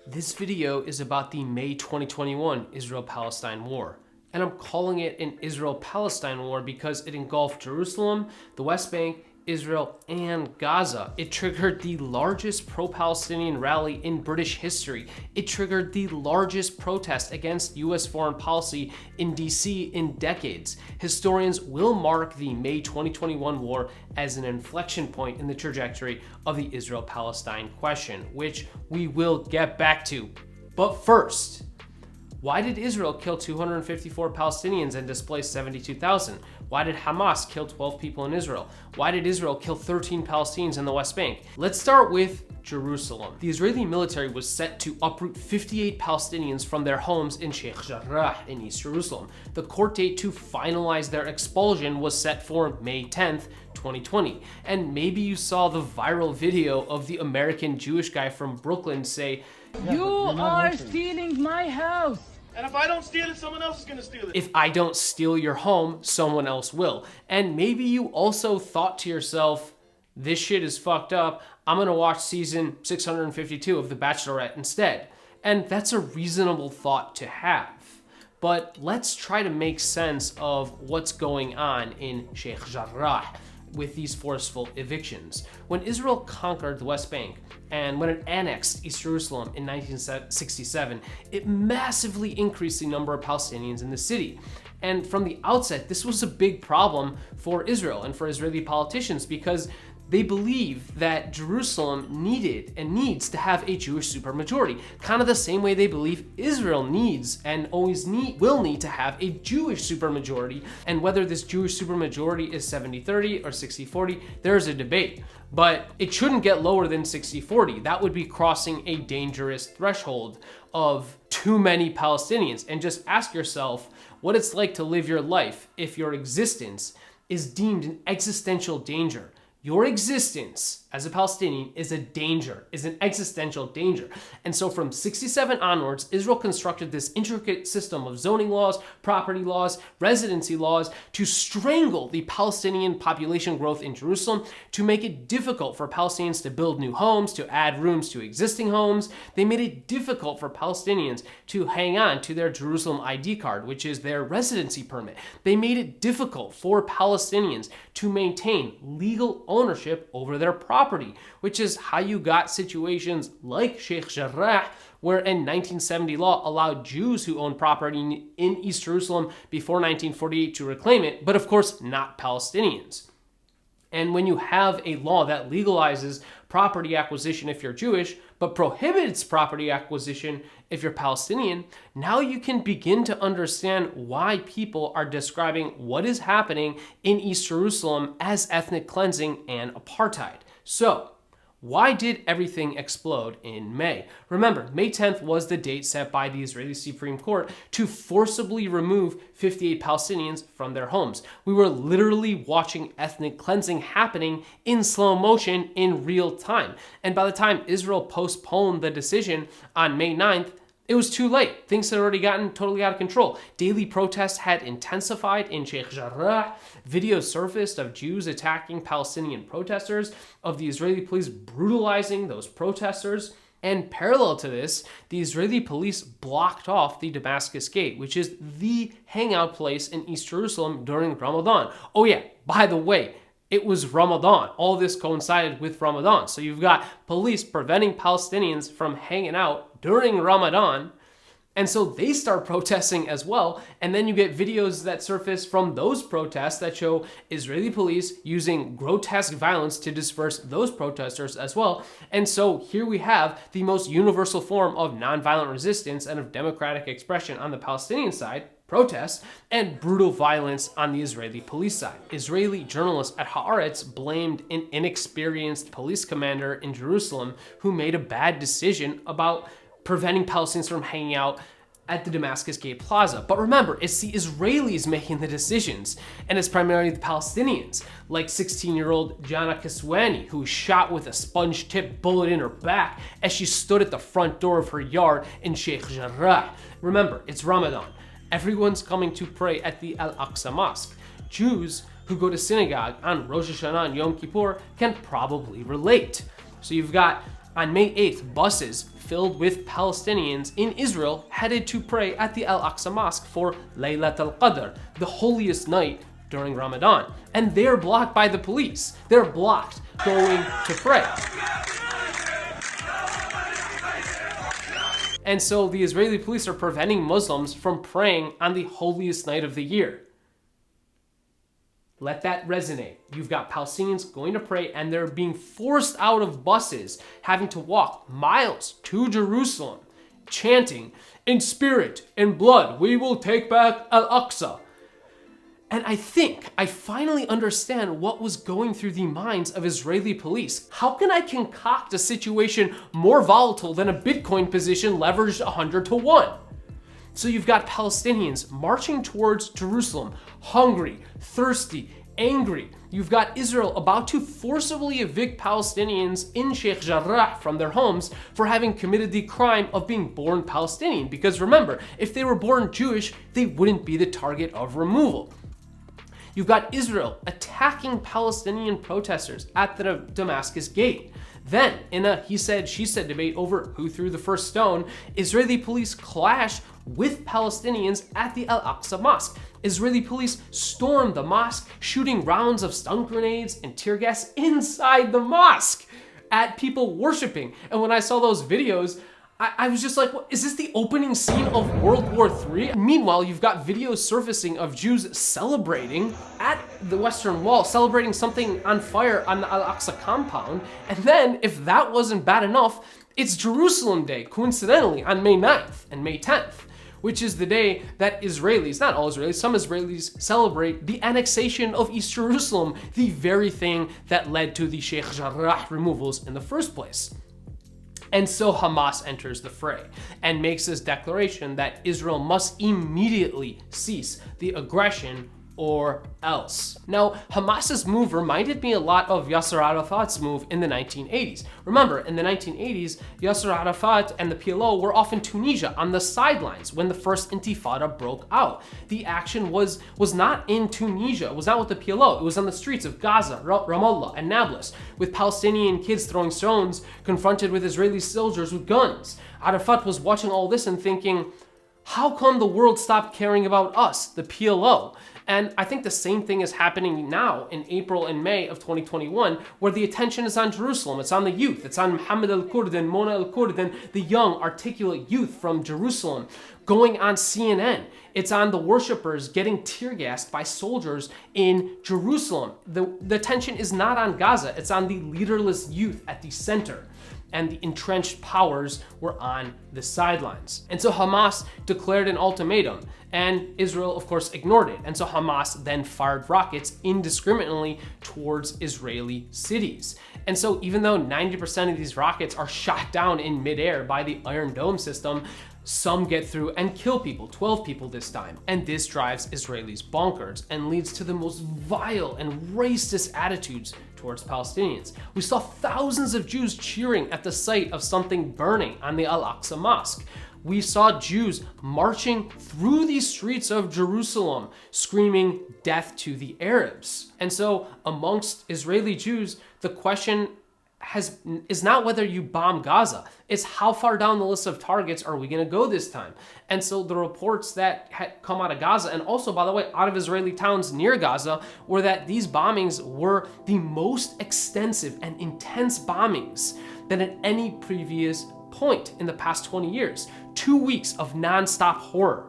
This video is about the May 2021 Israel-Palestine War, and I'm calling it an Israel-Palestine War because it engulfed Jerusalem, the West Bank, Israel, and Gaza. It triggered the largest pro-Palestinian rally in British history. It triggered the largest protest against US foreign policy in DC in decades. Historians will mark the May 2021 war as an inflection point in the trajectory of the Israel-Palestine question, which we will get back to. But first, why did Israel kill 254 Palestinians and displace 72,000? Why did Hamas kill 12 people in Israel? Why did Israel kill 13 Palestinians in the West Bank? Let's start with Jerusalem. The Israeli military was set to uproot 58 Palestinians from their homes in Sheikh Jarrah in East Jerusalem. The court date to finalize their expulsion was set for May 10th, 2020. And maybe you saw the viral video of the American Jewish guy from Brooklyn say, "You are stealing my house. And if I don't steal it, someone else is gonna steal it. If I don't steal your home, someone else will." And maybe you also thought to yourself, this shit is fucked up. I'm gonna watch season 652 of The Bachelorette instead. And that's a reasonable thought to have. But let's try to make sense of what's going on in Sheikh Jarrah with these forceful evictions. When Israel conquered the West Bank and when it annexed East Jerusalem in 1967, it massively increased the number of Palestinians in the city. And from the outset, this was a big problem for Israel and for Israeli politicians because they believe that Jerusalem needed and needs to have a Jewish supermajority, kind of the same way they believe Israel needs and always will need to have a Jewish supermajority. And whether this Jewish supermajority is 70-30 or 60-40, there's a debate. But it shouldn't get lower than 60-40. That would be crossing a dangerous threshold of too many Palestinians. And just ask yourself what it's like to live your life if your existence is deemed an existential danger. Your existence as a Palestinian is a danger, is an existential danger. And so from 67 onwards, Israel constructed this intricate system of zoning laws, property laws, residency laws to strangle the Palestinian population growth in Jerusalem, to make it difficult for Palestinians to build new homes, to add rooms to existing homes. They made it difficult for Palestinians to hang on to their Jerusalem ID card, which is their residency permit. They made it difficult for Palestinians to maintain legal ownership over their property, which is how you got situations like Sheikh Jarrah, where a 1970 law allowed Jews who owned property in East Jerusalem before 1948 to reclaim it, but of course not Palestinians. And when you have a law that legalizes property acquisition if you're Jewish, but prohibits property acquisition if you're Palestinian, now you can begin to understand why people are describing what is happening in East Jerusalem as ethnic cleansing and apartheid. So, why did everything explode in May? Remember, May 10th was the date set by the Israeli Supreme Court to forcibly remove 58 Palestinians from their homes. We were literally watching ethnic cleansing happening in slow motion in real time. And by the time Israel postponed the decision on May 9th, it was too late. Things had already gotten totally out of control. Daily protests had intensified in Sheikh Jarrah. Videos surfaced of Jews attacking Palestinian protesters, of the Israeli police brutalizing those protesters. And parallel to this, the Israeli police blocked off the Damascus Gate, which is the hangout place in East Jerusalem during Ramadan. Oh yeah, by the way, it was Ramadan. All this coincided with Ramadan. So you've got police preventing Palestinians from hanging out during Ramadan. And so they start protesting as well. And then you get videos that surface from those protests that show Israeli police using grotesque violence to disperse those protesters as well. And so here we have the most universal form of nonviolent resistance and of democratic expression on the Palestinian side, protests, and brutal violence on the Israeli police side. Israeli journalists at Haaretz blamed an inexperienced police commander in Jerusalem who made a bad decision about preventing Palestinians from hanging out at the Damascus Gate Plaza. But remember, it's the Israelis making the decisions, and it's primarily the Palestinians, like 16-year-old Jana Kiswani, who was shot with a sponge-tipped bullet in her back as she stood at the front door of her yard in Sheikh Jarrah. Remember, it's Ramadan. Everyone's coming to pray at the Al-Aqsa Mosque. Jews who go to synagogue on Rosh Hashanah and Yom Kippur can probably relate. So you've got On May 8th, buses filled with Palestinians in Israel headed to pray at the Al-Aqsa Mosque for Laylat al-Qadr, the holiest night during Ramadan. And they're blocked by the police. They're blocked going to pray. And so the Israeli police are preventing Muslims from praying on the holiest night of the year. Let that resonate. You've got Palestinians going to pray and they're being forced out of buses, having to walk miles to Jerusalem, chanting, "In spirit, in blood, we will take back Al-Aqsa." And I think I finally understand what was going through the minds of Israeli police. How can I concoct a situation more volatile than a Bitcoin position leveraged 100 to 1? So you've got Palestinians marching towards Jerusalem, hungry, thirsty, angry. You've got Israel about to forcibly evict Palestinians in Sheikh Jarrah from their homes for having committed the crime of being born Palestinian. Because remember, if they were born Jewish, they wouldn't be the target of removal. You've got Israel attacking Palestinian protesters at the Damascus gate. Then, in a he said, she said debate over who threw the first stone, Israeli police clash with Palestinians at the Al-Aqsa Mosque. Israeli police stormed the mosque, shooting rounds of stun grenades and tear gas inside the mosque at people worshiping. And when I saw those videos, I was just like, what, is this the opening scene of World War III? Meanwhile, you've got videos surfacing of Jews celebrating at the Western Wall, celebrating something on fire on the Al-Aqsa compound. And then, if that wasn't bad enough, it's Jerusalem Day, coincidentally, on May 9th and May 10th, which is the day that Israelis, not all Israelis, some Israelis celebrate the annexation of East Jerusalem, the very thing that led to the Sheikh Jarrah removals in the first place. And so Hamas enters the fray and makes this declaration that Israel must immediately cease the aggression or else. Now, Hamas's move reminded me a lot of Yasser Arafat's move in the 1980s. Remember, in the 1980s, Yasser Arafat and the PLO were off in Tunisia on the sidelines when the first Intifada broke out. The action was not in Tunisia, it was not with the PLO, it was on the streets of Gaza, Ramallah, and Nablus, with Palestinian kids throwing stones confronted with Israeli soldiers with guns. Arafat was watching all this and thinking, how come the world stopped caring about us, the PLO? And I think the same thing is happening now in April and May of 2021, where the attention is on Jerusalem. It's on the youth. It's on Mohammed al-Kurd and Mona al-Kurd and the young, articulate youth from Jerusalem going on CNN. It's on the worshipers getting tear gassed by soldiers in Jerusalem. The attention is not on Gaza. It's on the leaderless youth at the center. And the entrenched powers were on the sidelines. And so Hamas declared an ultimatum, and Israel, of course, ignored it. And so Hamas then fired rockets indiscriminately towards Israeli cities. And so even though 90% of these rockets are shot down in midair by the Iron Dome system, some get through and kill people, 12 people this time. And this drives Israelis bonkers and leads to the most vile and racist attitudes towards Palestinians. We saw thousands of Jews cheering at the sight of something burning on the Al-Aqsa Mosque. We saw Jews marching through the streets of Jerusalem, screaming death to the Arabs. And so amongst Israeli Jews, the question is not whether you bomb Gaza, it's how far down the list of targets are we going to go this time. And so the reports that had come out of Gaza, and also, by the way, out of Israeli towns near Gaza, were that these bombings were the most extensive and intense bombings than at any previous point in the past 20 years. 2 weeks of nonstop horror.